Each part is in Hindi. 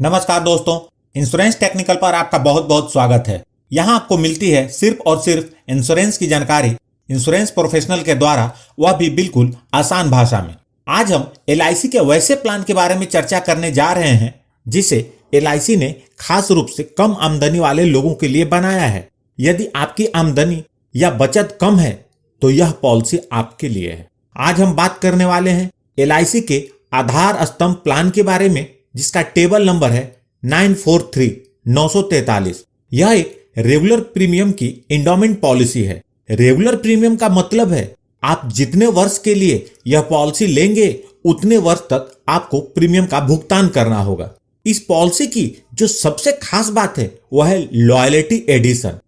नमस्कार दोस्तों, इंश्योरेंस टेक्निकल पर आपका बहुत बहुत स्वागत है। यहाँ आपको मिलती है सिर्फ और सिर्फ इंश्योरेंस की जानकारी इंश्योरेंस प्रोफेशनल के द्वारा, वह भी बिल्कुल आसान भाषा में। आज हम LIC के वैसे प्लान के बारे में चर्चा करने जा रहे हैं जिसे LIC ने खास रूप से कम आमदनी वाले लोगों के लिए बनाया है। यदि आपकी आमदनी या बचत कम है तो यह पॉलिसी आपके लिए है। आज हम बात करने वाले हैं LIC के आधार स्तंभ प्लान के बारे में, जिसका टेबल नंबर है 943 यह एक रेगुलर प्रीमियम की इंडोमेंट पॉलिसी है। रेगुलर प्रीमियम का मतलब है आप जितने वर्ष के लिए यह पॉलिसी लेंगे उतने वर्ष तक आपको प्रीमियम का भुगतान करना होगा। इस पॉलिसी की जो सबसे खास बात है वह है लॉयल्टी एडिशन,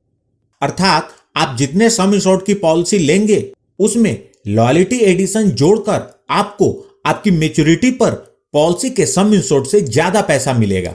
अर्थात आप जितने सम इंश्योर्ड की पॉलिसी लेंगे उसमें लॉयल्टी एडिशन जोड़कर आपको आपकी मैच्योरिटी पर पॉलिसी के सम इंश्योर्ड से ज्यादा पैसा मिलेगा।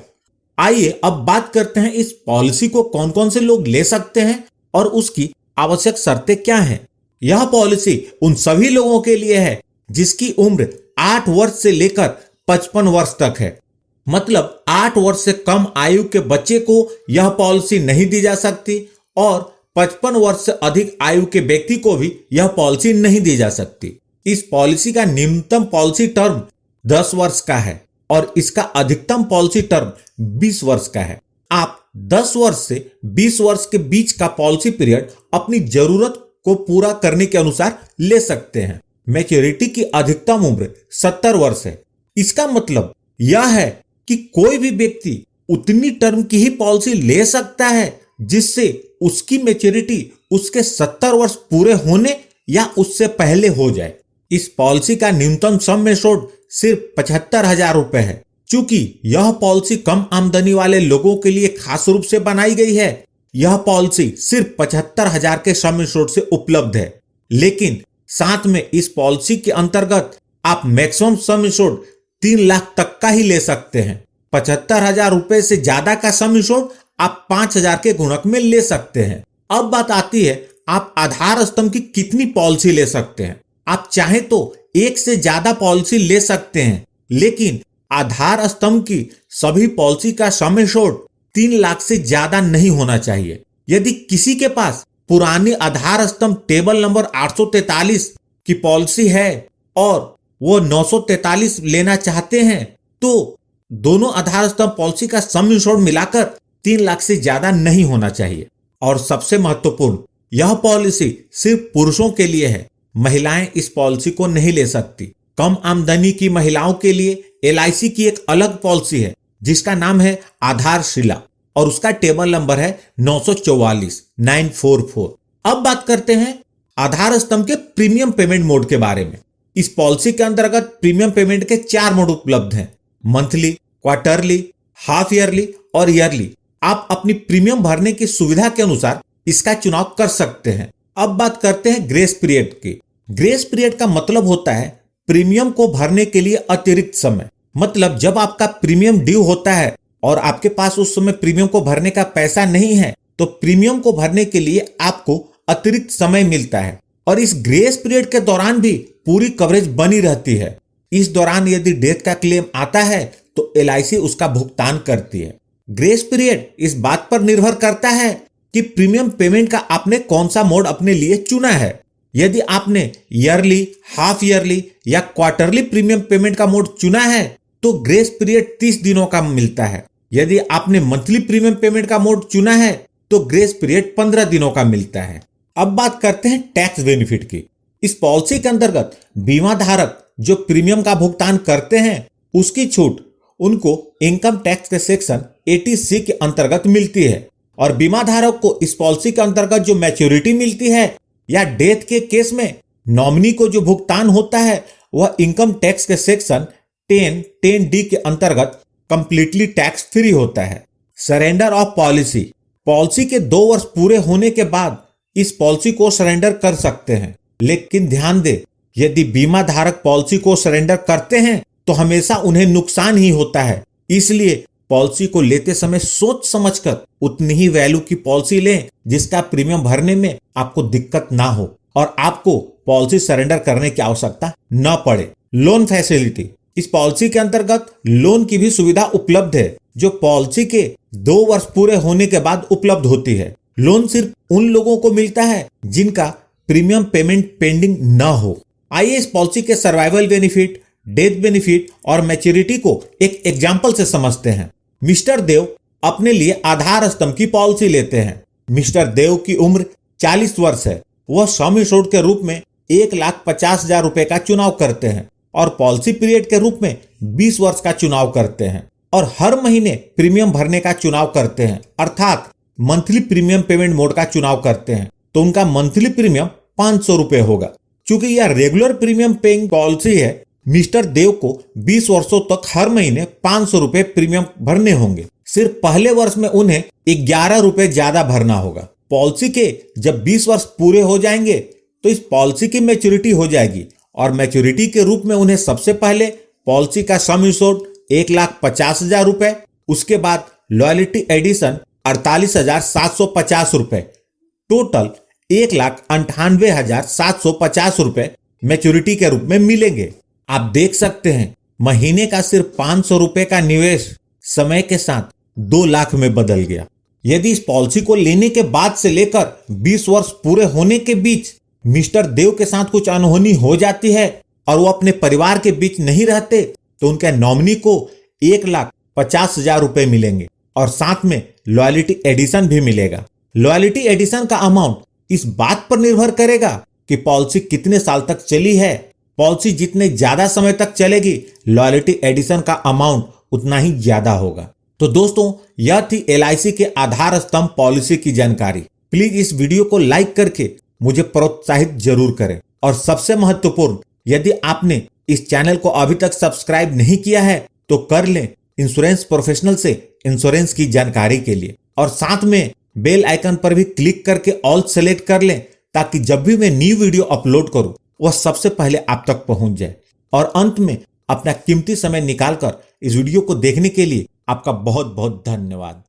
आइए अब बात करते हैं इस पॉलिसी को कौन कौन से लोग ले सकते हैं और उसकी आवश्यक शर्तें क्या हैं। यह पॉलिसी उन सभी लोगों के लिए है जिसकी उम्र 8 वर्ष से लेकर 55 वर्ष तक है। मतलब 8 वर्ष से कम आयु के बच्चे को यह पॉलिसी नहीं दी जा सकती और 55 वर्ष से अधिक आयु के व्यक्ति को भी यह पॉलिसी नहीं दी जा सकती। इस पॉलिसी का न्यूनतम पॉलिसी टर्म 10 वर्ष का है और इसका अधिकतम पॉलिसी टर्म 20 वर्ष का है। आप 10 वर्ष से 20 वर्ष के बीच का पॉलिसी पीरियड अपनी जरूरत को पूरा करने के अनुसार ले सकते हैं। मैच्योरिटी की अधिकतम उम्र 70 वर्ष है। इसका मतलब यह है कि कोई भी व्यक्ति उतनी टर्म की ही पॉलिसी ले सकता है जिससे उसकी मैच्योरिटी उसके 70 वर्ष पूरे होने या उससे पहले हो जाए। इस पॉलिसी का न्यूनतम सम इंश्योर्ड सिर्फ 75,000 रुपए है। चूंकि यह पॉलिसी कम आमदनी वाले लोगों के लिए खास रूप से बनाई गई है, यह पॉलिसी सिर्फ 75,000 के सम इंश्योर्ड से उपलब्ध है। लेकिन साथ में इस पॉलिसी के अंतर्गत आप मैक्सिमम सम इंश्योर्ड 3 लाख तक का ही ले सकते हैं। 75,000 रुपए से ज्यादा का सम इंश्योर्ड आप 5,000 के गुणक में ले सकते हैं। अब बात आती है आप आधार स्तंभ की कितनी पॉलिसी ले सकते हैं। आप चाहे तो एक से ज्यादा पॉलिसी ले सकते हैं, लेकिन आधार स्तंभ की सभी पॉलिसी का सम इंश्योर्ड 3 लाख से ज्यादा नहीं होना चाहिए। यदि किसी के पास पुरानी आधार स्तंभ टेबल नंबर 843 की पॉलिसी है और वो 943 लेना चाहते हैं तो दोनों आधार स्तंभ पॉलिसी का सम इंश्योर्ड मिलाकर 3 लाख से ज्यादा नहीं होना चाहिए। और सबसे महत्वपूर्ण, यह पॉलिसी सिर्फ पुरुषों के लिए है, महिलाएं इस पॉलिसी को नहीं ले सकती। कम आमदनी की महिलाओं के लिए LIC की एक अलग पॉलिसी है जिसका नाम है आधारशिला और उसका टेबल नंबर है 944। अब बात करते हैं आधार स्तंभ के प्रीमियम पेमेंट मोड के बारे में। इस पॉलिसी के अंतर्गत प्रीमियम पेमेंट के 4 मोड उपलब्ध हैं: मंथली, क्वार्टरली, हाफ ईयरली और ईयरली। आप अपनी प्रीमियम भरने की सुविधा के अनुसार इसका चुनाव कर सकते हैं। अब बात करते हैं ग्रेस पीरियड की। ग्रेस पीरियड का मतलब होता है प्रीमियम को भरने के लिए अतिरिक्त समय। मतलब जब आपका प्रीमियम ड्यू होता है और आपके पास उस समय प्रीमियम को भरने का पैसा नहीं है तो प्रीमियम को भरने के लिए आपको अतिरिक्त समय मिलता है और इस ग्रेस पीरियड के दौरान भी पूरी कवरेज बनी रहती है। इस दौरान यदि डेथ का क्लेम आता है तो LIC उसका भुगतान करती है। ग्रेस पीरियड इस बात पर निर्भर करता है कि प्रीमियम पेमेंट का आपने कौन सा मोड अपने लिए चुना है। यदि आपने ईयरली, हाफ ईयरली या क्वार्टरली प्रीमियम पेमेंट का मोड चुना है तो ग्रेस पीरियड 30 दिनों का मिलता है। यदि आपने मंथली प्रीमियम पेमेंट का मोड चुना है तो ग्रेस पीरियड 15 दिनों का मिलता है। अब बात करते हैं टैक्स बेनिफिट की। इस पॉलिसी के अंतर्गत बीमा धारक जो प्रीमियम का भुगतान करते हैं उसकी छूट उनको इनकम टैक्स के सेक्शन 80C के अंतर्गत मिलती है और बीमा धारक को इस पॉलिसी के अंतर्गत जो मैच्योरिटी मिलती है या डेथ के केस में नॉमिनी को जो भुगतान होता है वह इनकम टैक्स के सेक्शन 10D के अंतर्गत कंप्लीटली टैक्स फ्री होता है। सरेंडर ऑफ पॉलिसी, पॉलिसी के 2 वर्ष पूरे होने के बाद इस पॉलिसी को सरेंडर कर सकते हैं। लेकिन ध्यान दें, यदि बीमा धारक पॉलिसी को सरेंडर करते हैं तो हमेशा उन्हें नुकसान ही होता है। इसलिए पॉलिसी को लेते समय सोच समझकर उतनी ही वैल्यू की पॉलिसी लें जिसका प्रीमियम भरने में आपको दिक्कत ना हो और आपको पॉलिसी सरेंडर करने की आवश्यकता न पड़े। लोन फैसिलिटी, इस पॉलिसी के अंतर्गत लोन की भी सुविधा उपलब्ध है। जो पॉलिसी के 2 वर्ष पूरे होने के बाद उपलब्ध होती है। लोन सिर्फ उन लोगों को मिलता है जिनका प्रीमियम पेमेंट पेंडिंग न हो। आइए इस पॉलिसी के सर्वाइवल बेनिफिट, डेथ बेनिफिट और मैच्योरिटी को एक एग्जाम्पल से समझते हैं। मिस्टर देव अपने लिए आधार स्तंभ की पॉलिसी लेते हैं। मिस्टर देव की उम्र 40 वर्ष है। वह सम एश्योर्ड के रूप में 1,50,000 रुपए का चुनाव करते हैं और पॉलिसी पीरियड के रूप में 20 वर्ष का चुनाव करते हैं और हर महीने प्रीमियम भरने का चुनाव करते हैं, अर्थात मंथली प्रीमियम पेमेंट मोड का चुनाव करते हैं। तो उनका मंथली प्रीमियम 500 रुपए होगा। क्योंकि यह रेगुलर प्रीमियम पेइंग पॉलिसी है, मिस्टर देव को 20 वर्षों तक हर महीने 500 रुपए प्रीमियम भरने होंगे। सिर्फ पहले वर्ष में उन्हें 11 रुपए ज्यादा भरना होगा। पॉलिसी के जब 20 वर्ष पूरे हो जाएंगे तो इस पॉलिसी की मैच्योरिटी हो जाएगी और मैच्योरिटी के रूप में उन्हें सबसे पहले पॉलिसी का सम एश्योर्ड 1,50,000 रुपए, उसके बाद लॉयल्टी एडिशन 48,750 रुपए, टोटल 1,98,750 रुपए मैच्योरिटी के रूप में मिलेंगे। आप देख सकते हैं महीने का सिर्फ 500 रुपए का निवेश समय के साथ 2 लाख में बदल गया। यदि इस पॉलिसी को लेने के बाद से लेकर 20 वर्ष पूरे होने के बीच मिस्टर देव के साथ कुछ अनहोनी हो जाती है और वो अपने परिवार के बीच नहीं रहते तो उनके नॉमिनी को 1,50,000 रुपए मिलेंगे और साथ में लॉयल्टी एडिशन भी मिलेगा। लॉयल्टी एडिशन का अमाउंट इस बात पर निर्भर करेगा कि पॉलिसी कितने साल तक चली है। पॉलिसी जितने ज्यादा समय तक चलेगी, लॉयल्टी एडिशन का अमाउंट उतना ही ज्यादा होगा। तो दोस्तों, यह थी LIC के आधार स्तंभ पॉलिसी की जानकारी। प्लीज इस वीडियो को लाइक करके मुझे प्रोत्साहित जरूर करें और सबसे महत्वपूर्ण, यदि आपने इस चैनल को अभी तक सब्सक्राइब नहीं किया है तो कर लें इंश्योरेंस प्रोफेशनल से इंश्योरेंस की जानकारी के लिए, और साथ में बेल आइकन पर भी क्लिक करके ऑल सेलेक्ट कर लें ताकि जब भी मैं न्यू वीडियो अपलोड करूं वह सबसे पहले आप तक पहुंच जाए। और अंत में अपना कीमती समय निकालकर इस वीडियो को देखने के लिए आपका बहुत बहुत धन्यवाद।